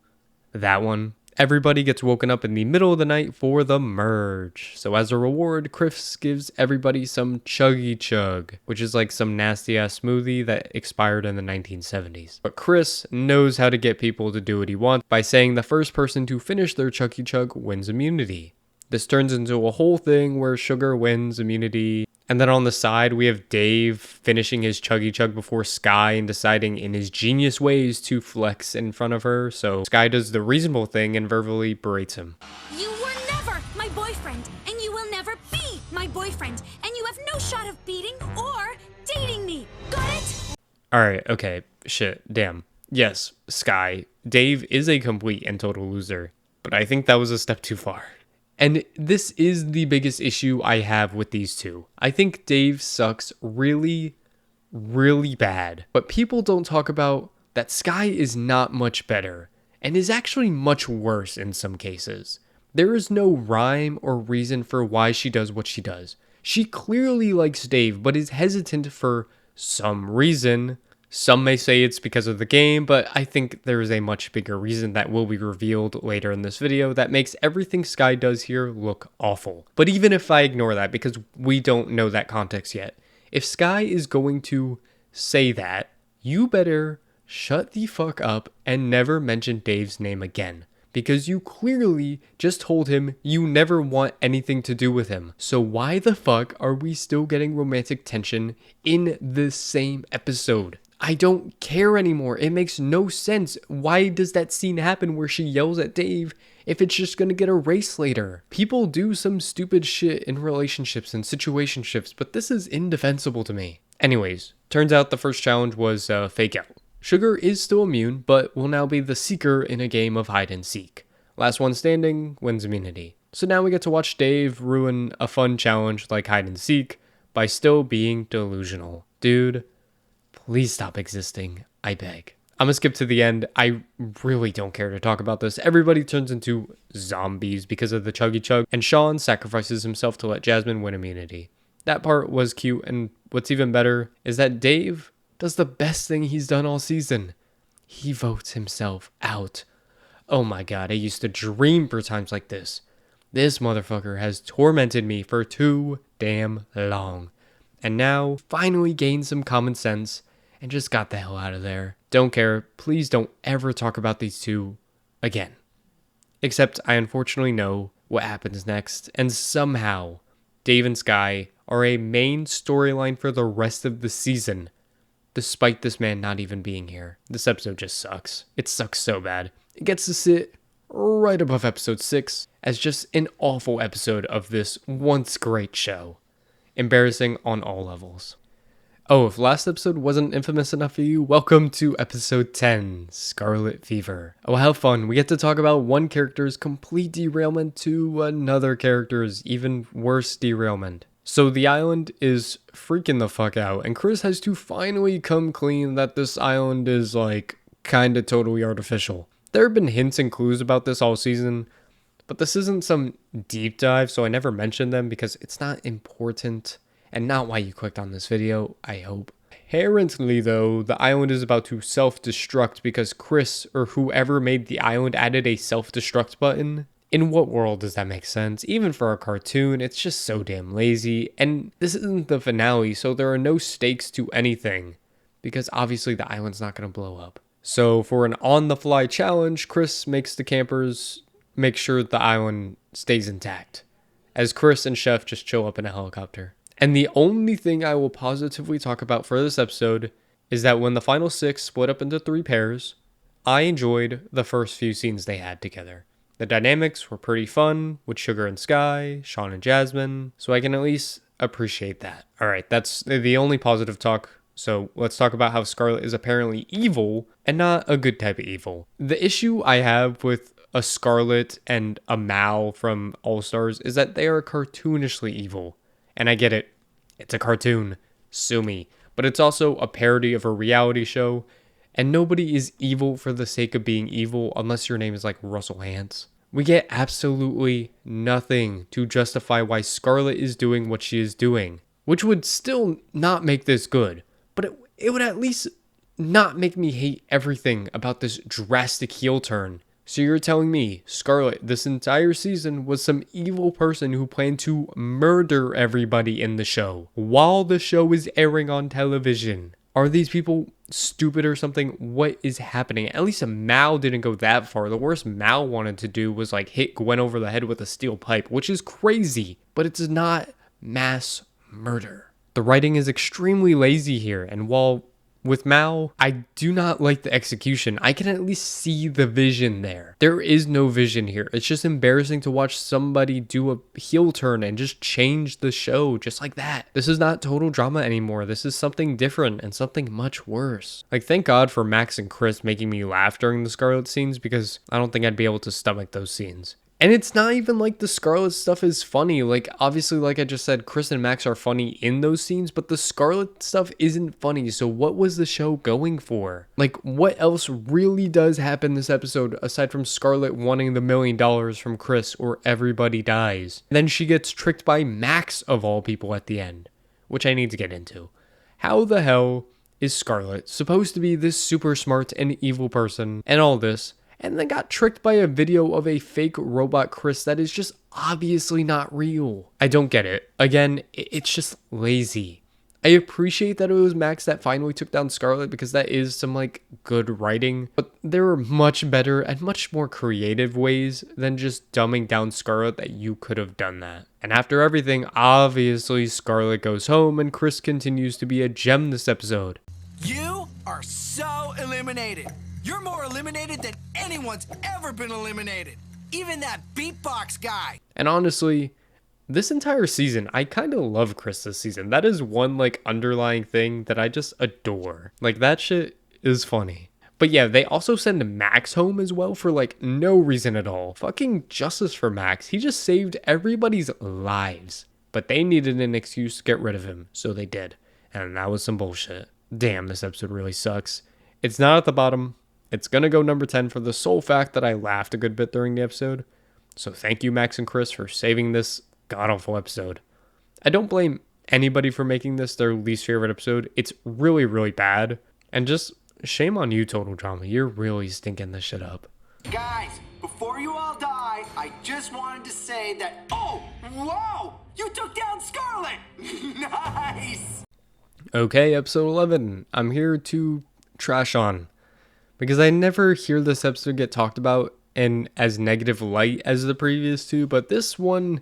that one. Everybody gets woken up in the middle of the night for the merge. So as a reward, Chris gives everybody some Chuggy Chug, which is like some nasty ass smoothie that expired in the 1970s. But Chris knows how to get people to do what he wants by saying the first person to finish their Chuggy Chug wins immunity. This turns into a whole thing where Sugar wins immunity. And then on the side, we have Dave finishing his Chuggy Chug before Sky and deciding in his genius ways to flex in front of her. So Sky does the reasonable thing and verbally berates him. You were never my boyfriend, and you will never be my boyfriend, and you have no shot of beating or dating me. Got it? Alright, okay, shit, damn. Yes, Sky, Dave is a complete and total loser, but I think that was a step too far. And this is the biggest issue I have with these two. I think Dave sucks really, really bad. But people don't talk about that Sky is not much better and is actually much worse in some cases. There is no rhyme or reason for why she does what she does. She clearly likes Dave, but is hesitant for some reason. Some may say it's because of the game, but I think there is a much bigger reason that will be revealed later in this video that makes everything Sky does here look awful. But even if I ignore that, because we don't know that context yet, if Sky is going to say that, you better shut the fuck up and never mention Dave's name again. Because you clearly just told him you never want anything to do with him. So why the fuck are we still getting romantic tension in this same episode? I don't care anymore. It makes no sense. Why does that scene happen where she yells at Dave if it's just gonna get erased later? People do some stupid shit in relationships and situationships, but this is indefensible to me. Anyways, turns out the first challenge was fake out. Sugar is still immune, but will now be the seeker in a game of hide and seek. Last one standing wins immunity. So now we get to watch Dave ruin a fun challenge like hide and seek by still being delusional. Dude, please stop existing, I beg. I'm gonna skip to the end. I really don't care to talk about this. Everybody turns into zombies because of the Chuggy Chug, and Sean sacrifices himself to let Jasmine win immunity. That part was cute, and what's even better is that Dave does the best thing he's done all season. He votes himself out. Oh my god, I used to dream for times like this. This motherfucker has tormented me for too damn long. And now, finally gained some common sense and just got the hell out of there. Don't care. Please don't ever talk about these two again. Except I unfortunately know what happens next, and somehow Dave and Sky are a main storyline for the rest of the season, despite this man not even being here. This episode just sucks. It sucks so bad. It gets to sit right above episode 6 as just an awful episode of this once great show. Embarrassing on all levels. Oh, if last episode wasn't infamous enough for you, welcome to episode 10, Scarlet Fever. Oh, how fun. We get to talk about one character's complete derailment to another character's even worse derailment. So the island is freaking the fuck out, and Chris has to finally come clean that this island is like kinda totally artificial. There have been hints and clues about this all season, but this isn't some deep dive, so I never mentioned them because it's not important and not why you clicked on this video, I hope. Apparently, though, the island is about to self-destruct because Chris or whoever made the island added a self-destruct button. In what world does that make sense? Even for a cartoon, it's just so damn lazy. And this isn't the finale, so there are no stakes to anything, because obviously the island's not going to blow up. So for an on-the-fly challenge, Chris makes the campers make sure the island stays intact, as Chris and Chef just chill up in a helicopter. And the only thing I will positively talk about for this episode is that when the final 6 split up into 3 pairs, I enjoyed the first few scenes they had together. The dynamics were pretty fun with Sugar and Sky, Sean and Jasmine, so I can at least appreciate that. Alright, that's the only positive talk. So let's talk about how Scarlet is apparently evil and not a good type of evil. The issue I have with a Scarlet and a Mal from All Stars is that they are cartoonishly evil. And I get it. It's a cartoon. Sue me. But it's also a parody of a reality show. And nobody is evil for the sake of being evil unless your name is like Russell Hantz. We get absolutely nothing to justify why Scarlet is doing what she is doing. Which would still not make this good. But it would at least not make me hate everything about this drastic heel turn. So you're telling me Scarlet this entire season was some evil person who planned to murder everybody in the show while the show is airing on television? Are these people stupid or something? What is happening? At least Mal didn't go that far. The worst Mal wanted to do was like hit Gwen over the head with a steel pipe, which is crazy, but it's not mass murder. The writing is extremely lazy here, and while with Mal, I do not like the execution. I can at least see the vision there. There is no vision here. It's just embarrassing to watch somebody do a heel turn and just change the show just like that. This is not total drama anymore. This is something different and something much worse. Like, thank God for Max and Chris making me laugh during the Scarlet scenes, because I don't think I'd be able to stomach those scenes. And it's not even like the Scarlet stuff is funny. Like, obviously, like I just said, Chris and Max are funny in those scenes, but the Scarlet stuff isn't funny. So what was the show going for? Like, what else really does happen this episode aside from Scarlet wanting the $1 million from Chris or everybody dies? And then she gets tricked by Max of all people at the end, which I need to get into. How the hell is Scarlet supposed to be this super smart and evil person and all this, and then got tricked by a video of a fake robot Chris that is just obviously not real? I don't get it. Again, it's just lazy. I appreciate that it was Max that finally took down Scarlet, because that is some like good writing, but there are much better and much more creative ways than just dumbing down Scarlet that you could have done that. And after everything, obviously Scarlet goes home and Chris continues to be a gem this episode. You are so eliminated. You're more eliminated than anyone's ever been eliminated. Even that beatbox guy. And honestly, this entire season, I kind of love Chris this season. That is one like underlying thing that I just adore. Like, that shit is funny. But yeah, they also send Max home as well for like no reason at all. Fucking justice for Max. He just saved everybody's lives. But they needed an excuse to get rid of him, so they did. And that was some bullshit. Damn, this episode really sucks. It's not at the bottom. It's gonna go number 10 for the sole fact that I laughed a good bit during the episode. So thank you, Max and Chris, for saving this god-awful episode. I don't blame anybody for making this their least favorite episode. It's really, really bad. And just shame on you, Total Drama. You're really stinking this shit up. Guys, before you all die, I just wanted to say that. Oh, whoa! You took down Scarlet! Nice! Okay, episode 11. I'm here to trash on, because I never hear this episode get talked about in as negative light as the previous two, but this one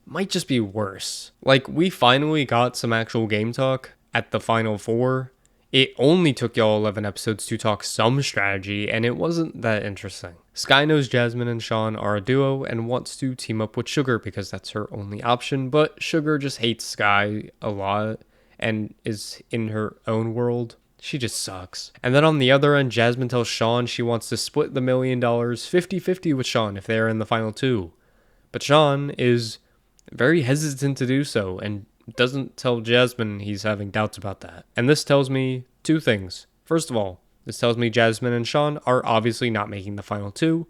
might just be worse. Like, we finally got some actual game talk at the final 4. It only took y'all 11 episodes to talk some strategy, and it wasn't that interesting. Sky knows Jasmine and Sean are a duo and wants to team up with Sugar because that's her only option, but Sugar just hates Sky a lot and is in her own world. She just sucks. And then on the other end, Jasmine tells Sean she wants to split the $1 million 50-50 with Sean if they are in the final 2. But Sean is very hesitant to do so and doesn't tell Jasmine he's having doubts about that. And this tells me 2 things. First of all, this tells me Jasmine and Sean are obviously not making the final 2.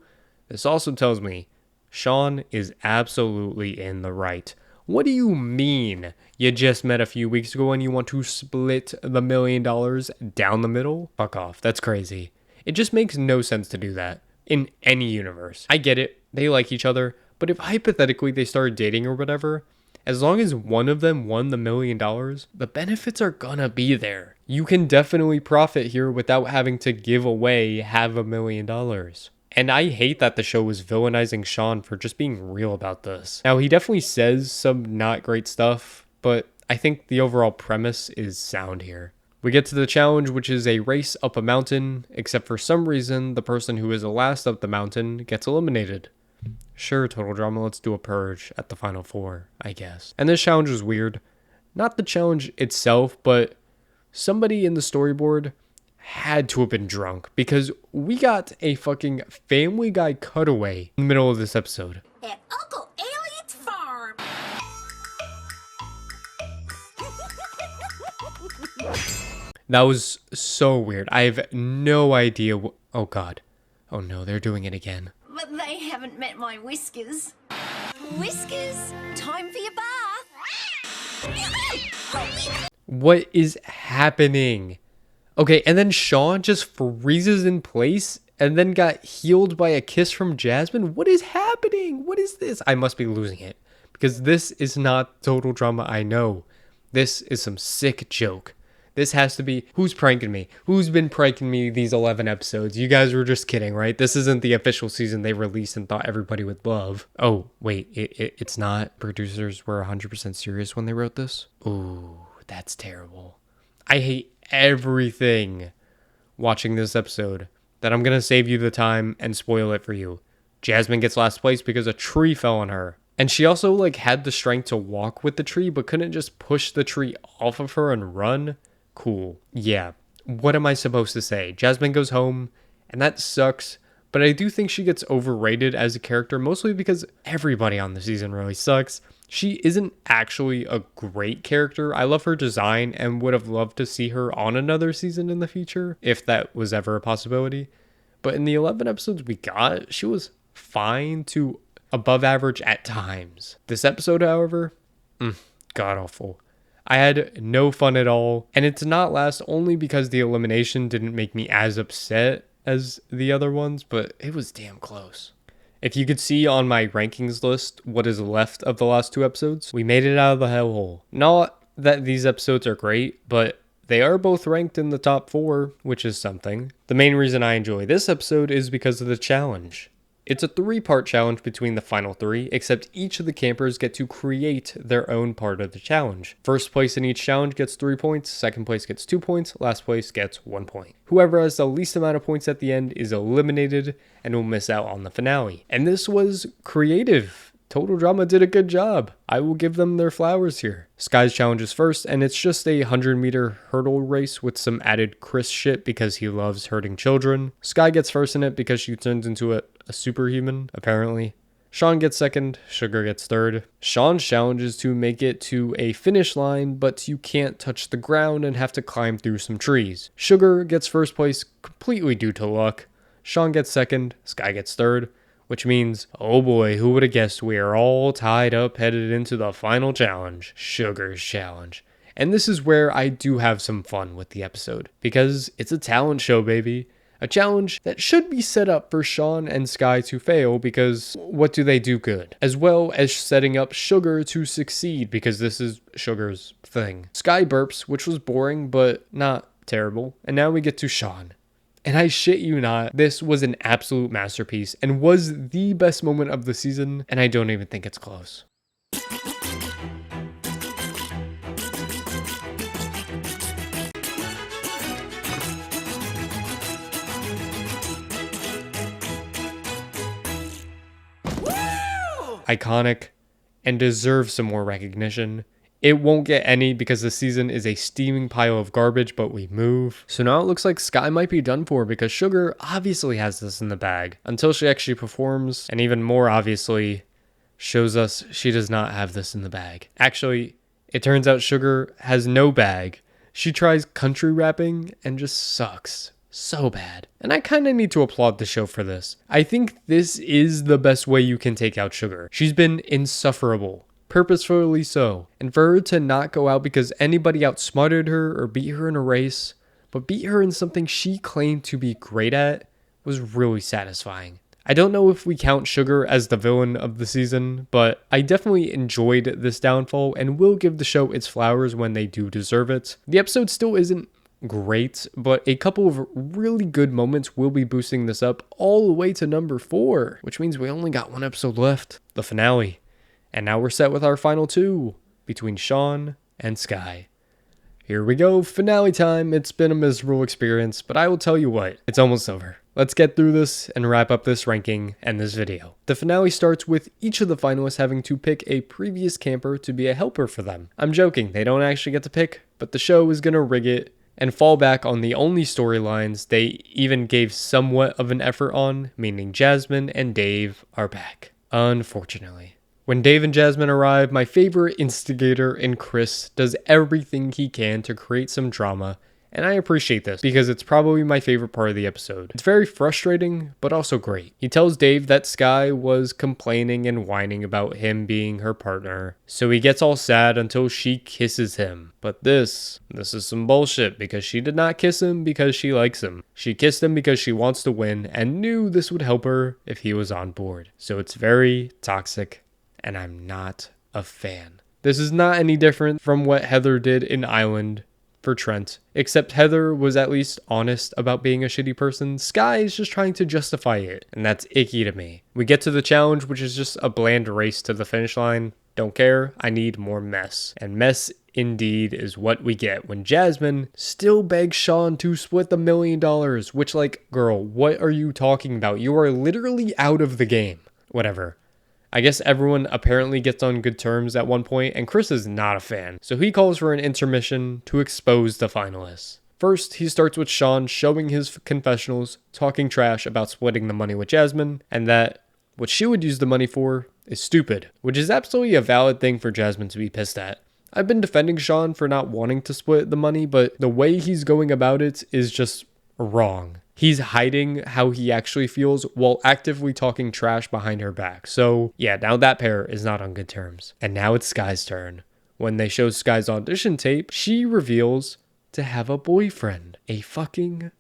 This also tells me Sean is absolutely in the right. What do you mean? You just met a few weeks ago and you want to split the $1 million down the middle? Fuck off. That's crazy. It just makes no sense to do that in any universe. I get it. They like each other. But if hypothetically they started dating or whatever, as long as one of them won the $1 million, the benefits are gonna be there. You can definitely profit here without having to give away half $1 million. And I hate that the show was villainizing Sean for just being real about this. Now, he definitely says some not great stuff, but I think the overall premise is sound here. We get to the challenge, which is a race up a mountain, except for some reason, the person who is the last up the mountain gets eliminated. Sure, Total Drama, let's do a purge at the final four, I guess. And this challenge was weird. Not the challenge itself, but somebody in the storyboard had to have been drunk because we got a fucking Family Guy cutaway in the middle of this episode. At Uncle Elliot's farm. That was so weird. I have no idea oh god. Oh no, they're doing it again. But they haven't met my whiskers. Whiskers, time for your bath. What is happening? Okay, and then Sean just freezes in place and then got healed by a kiss from Jasmine? What is happening? What is this? I must be losing it because this is not Total Drama I know. This is some sick joke. This has to be, who's pranking me? Who's been pranking me these 11 episodes? You guys were just kidding, right? This isn't the official season they released and thought everybody would love. Oh, wait, it's not? Producers were 100% serious when they wrote this? Ooh, that's terrible. I hate everything watching this episode that I'm going to save you the time and spoil it for you. Jasmine gets last place because a tree fell on her. And she also had the strength to walk with the tree, but couldn't just push the tree off of her and run. Cool. Yeah. What am I supposed to say? Jasmine goes home, and that sucks, but I do think she gets overrated as a character, mostly because everybody on the season really sucks. She isn't actually a great character. I love her design and would have loved to see her on another season in the future, if that was ever a possibility. But in the 11 episodes we got, she was fine to above average at times. This episode, however, god-awful. I had no fun at all, and it did not last only because the elimination didn't make me as upset as the other ones, but it was damn close. If you could see on my rankings list what is left of the last two episodes, we made it out of the hellhole. Not that these episodes are great, but they are both ranked in the top 4, which is something. The main reason I enjoy this episode is because of the challenge. It's a 3-part challenge between the final 3, except each of the campers get to create their own part of the challenge. First place in each challenge gets 3 points, second place gets 2 points, last place gets 1 point. Whoever has the least amount of points at the end is eliminated and will miss out on the finale. And this was creative. Total Drama did a good job. I will give them their flowers here. Sky's challenge is first, and it's just a 100-meter hurdle race with some added Chris shit because he loves hurting children. Sky gets first in it because she turns into a superhuman, apparently. Sean gets second, Sugar gets third. Sean's challenge is to make it to a finish line, but you can't touch the ground and have to climb through some trees. Sugar gets first place completely due to luck. Sean gets second, Sky gets third. Which means, oh boy, who would have guessed we are all tied up headed into the final challenge, Sugar's challenge. And this is where I do have some fun with the episode, because it's a talent show, baby. A challenge that should be set up for Sean and Sky to fail, because what do they do good? As well as setting up Sugar to succeed, because this is Sugar's thing. Sky burps, which was boring, but not terrible. And now we get to Sean. And I shit you not, this was an absolute masterpiece and was the best moment of the season, and I don't even think it's close. Iconic and deserves some more recognition. It won't get any because the season is a steaming pile of garbage, but we move. So now it looks like Sky might be done for because Sugar obviously has this in the bag until she actually performs, and even more obviously shows us she does not have this in the bag. Actually, it turns out Sugar has no bag. She tries country rapping and just sucks. So bad. And I kind of need to applaud the show for this. I think this is the best way you can take out Sugar. She's been insufferable purposefully so. And for her to not go out because anybody outsmarted her or beat her in a race, but beat her in something she claimed to be great at, was really satisfying. I don't know if we count Sugar as the villain of the season, but I definitely enjoyed this downfall and will give the show its flowers when they do deserve it. The episode still isn't great, but a couple of really good moments will be boosting this up all the way to number 4, which means we only got one episode left, the finale. And now we're set with our final 2 between Sean and Sky. Here we go, finale time. It's been a miserable experience, but I will tell you what, it's almost over. Let's get through this and wrap up this ranking and this video. The finale starts with each of the finalists having to pick a previous camper to be a helper for them. I'm joking, they don't actually get to pick, but the show is gonna rig it and fall back on the only storylines they even gave somewhat of an effort on, meaning Jasmine and Dave are back. Unfortunately. When Dave and Jasmine arrive, my favorite instigator in Chris does everything he can to create some drama, and I appreciate this because it's probably my favorite part of the episode. It's very frustrating, but also great. He tells Dave that Sky was complaining and whining about him being her partner, so he gets all sad until she kisses him. But this is some bullshit because she did not kiss him because she likes him. She kissed him because she wants to win and knew this would help her if he was on board. So it's very toxic, and I'm not a fan. This is not any different from what Heather did in Island for Trent, except Heather was at least honest about being a shitty person. Sky is just trying to justify it, and that's icky to me. We get to the challenge, which is just a bland race to the finish line. Don't care, I need more mess. And mess indeed is what we get when Jasmine still begs Sean to split the $1 million, which, like, girl, what are you talking about? You are literally out of the game. Whatever. I guess everyone apparently gets on good terms at one point, and Chris is not a fan, so he calls for an intermission to expose the finalists. First, he starts with Sean showing his confessionals, talking trash about splitting the money with Jasmine, and that what she would use the money for is stupid, which is absolutely a valid thing for Jasmine to be pissed at. I've been defending Sean for not wanting to split the money, but the way he's going about it is just wrong. He's hiding how he actually feels while actively talking trash behind her back. So yeah, now that pair is not on good terms. And now it's Sky's turn. When they show Sky's audition tape, she reveals to have a boyfriend. A fucking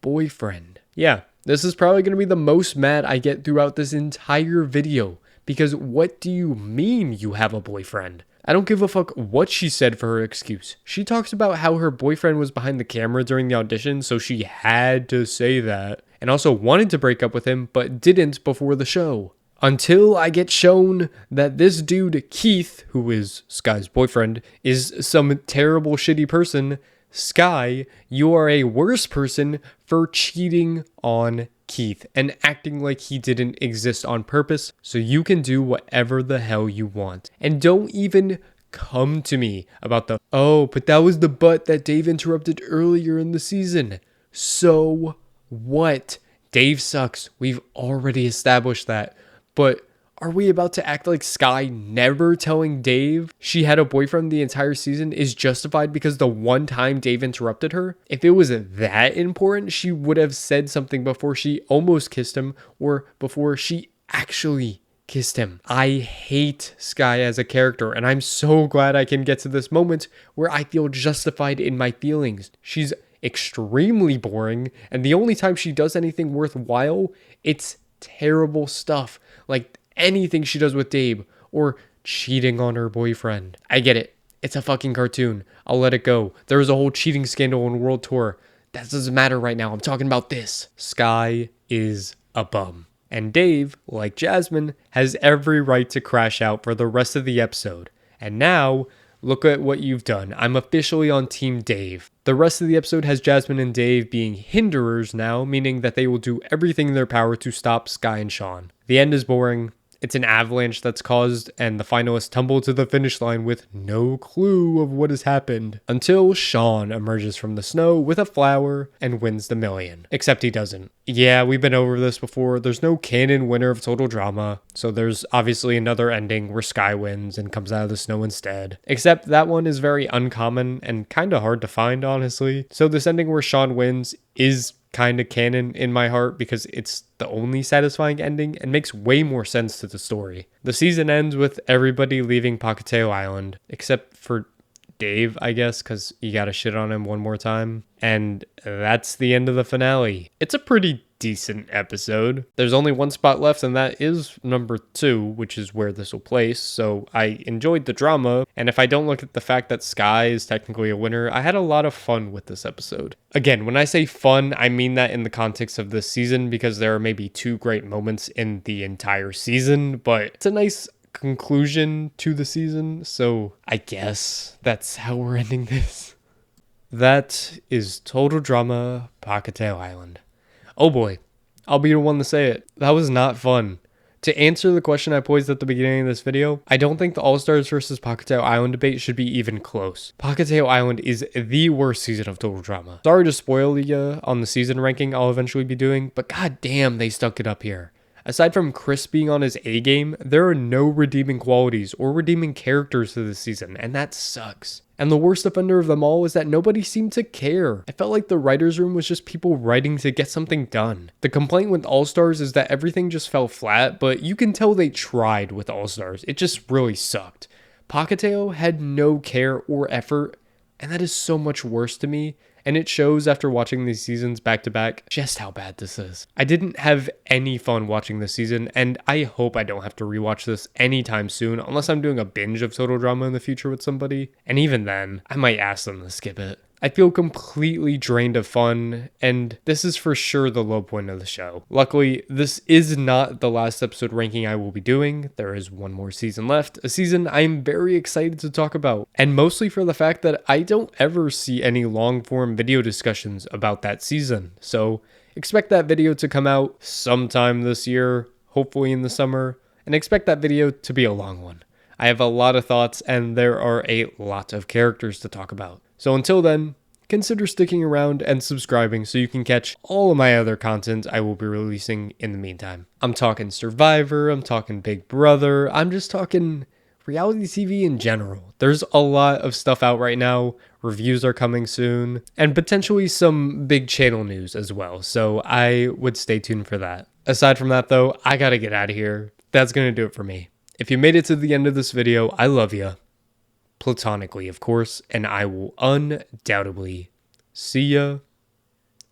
boyfriend. Yeah, this is probably going to be the most mad I get throughout this entire video. Because what do you mean you have a boyfriend? I don't give a fuck what she said for her excuse. She talks about how her boyfriend was behind the camera during the audition, so she had to say that. And also wanted to break up with him, but didn't before the show. Until I get shown that this dude, Keith, who is Sky's boyfriend, is some terrible shitty person. Sky, you are a worse person for cheating on Keith and acting like he didn't exist on purpose so you can do whatever the hell you want. And don't even come to me about the, oh, but that was the butt that Dave interrupted earlier in the season. So what? Dave sucks. We've already established that. But are we about to act like Sky never telling Dave she had a boyfriend the entire season is justified because the one time Dave interrupted her? If it was that important, she would have said something before she almost kissed him or before she actually kissed him. I hate Sky as a character, and I'm so glad I can get to this moment where I feel justified in my feelings. She's extremely boring, and the only time she does anything worthwhile, it's terrible stuff. Like anything she does with Dave or cheating on her boyfriend. I get it. It's a fucking cartoon. I'll let it go. There was a whole cheating scandal on World Tour. That doesn't matter right now. I'm talking about this. Sky is a bum. And Dave, like Jasmine, has every right to crash out for the rest of the episode. And now, look at what you've done. I'm officially on Team Dave. The rest of the episode has Jasmine and Dave being hinderers now, meaning that they will do everything in their power to stop Sky and Sean. The end is boring. It's an avalanche that's caused, and the finalists tumble to the finish line with no clue of what has happened until Sean emerges from the snow with a flower and wins the $1 million. Except he doesn't. Yeah, we've been over this before. There's no canon winner of Total Drama, so there's obviously another ending where Sky wins and comes out of the snow instead. Except that one is very uncommon and kind of hard to find, honestly. So this ending where Sean wins is kind of canon in my heart because it's the only satisfying ending and makes way more sense to the story. The season ends with everybody leaving Pahkitew Island, except for Dave, I guess, because you gotta shit on him one more time. And that's the end of the finale. It's a pretty decent episode. There's only one spot left, and that is number 2, which is where this will place. So I enjoyed the drama, and if I don't look at the fact that Sky is technically a winner, I had a lot of fun with this episode. Again, when I say fun, I mean that in the context of this season, because there are maybe 2 great moments in the entire season, but it's a nice conclusion to the season, so I guess that's how we're ending this. That is Total Drama Pahkitew Island. Oh boy, I'll be the one to say it. That was not fun. To answer the question I posed at the beginning of this video, I don't think the All-Stars versus Pahkitew Island debate should be even close. Pahkitew Island is the worst season of Total Drama. Sorry to spoil you on the season ranking I'll eventually be doing, but goddamn, they stuck it up here. Aside from Chris being on his A game, there are no redeeming qualities or redeeming characters to this season, and that sucks. And the worst offender of them all is that nobody seemed to care. I felt like the writer's room was just people writing to get something done. The complaint with All-Stars is that everything just fell flat, but you can tell they tried with All-Stars. It just really sucked. Pahkitew had no care or effort, and that is so much worse to me. And it shows after watching these seasons back to back just how bad this is. I didn't have any fun watching this season, and I hope I don't have to rewatch this anytime soon unless I'm doing a binge of Total Drama in the future with somebody. And even then, I might ask them to skip it. I feel completely drained of fun, and this is for sure the low point of the show. Luckily, this is not the last episode ranking I will be doing. There is one more season left, a season I'm very excited to talk about, and mostly for the fact that I don't ever see any long-form video discussions about that season. So expect that video to come out sometime this year, hopefully in the summer, and expect that video to be a long one. I have a lot of thoughts, and there are a lot of characters to talk about. So until then, consider sticking around and subscribing so you can catch all of my other content I will be releasing in the meantime. I'm talking Survivor, I'm talking Big Brother, I'm just talking reality TV in general. There's a lot of stuff out right now, reviews are coming soon, and potentially some big channel news as well, so I would stay tuned for that. Aside from that though, I gotta get out of here. That's gonna do it for me. If you made it to the end of this video, I love you. Platonically, of course, and I will undoubtedly see ya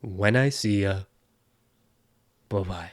when I see ya. Bye-bye.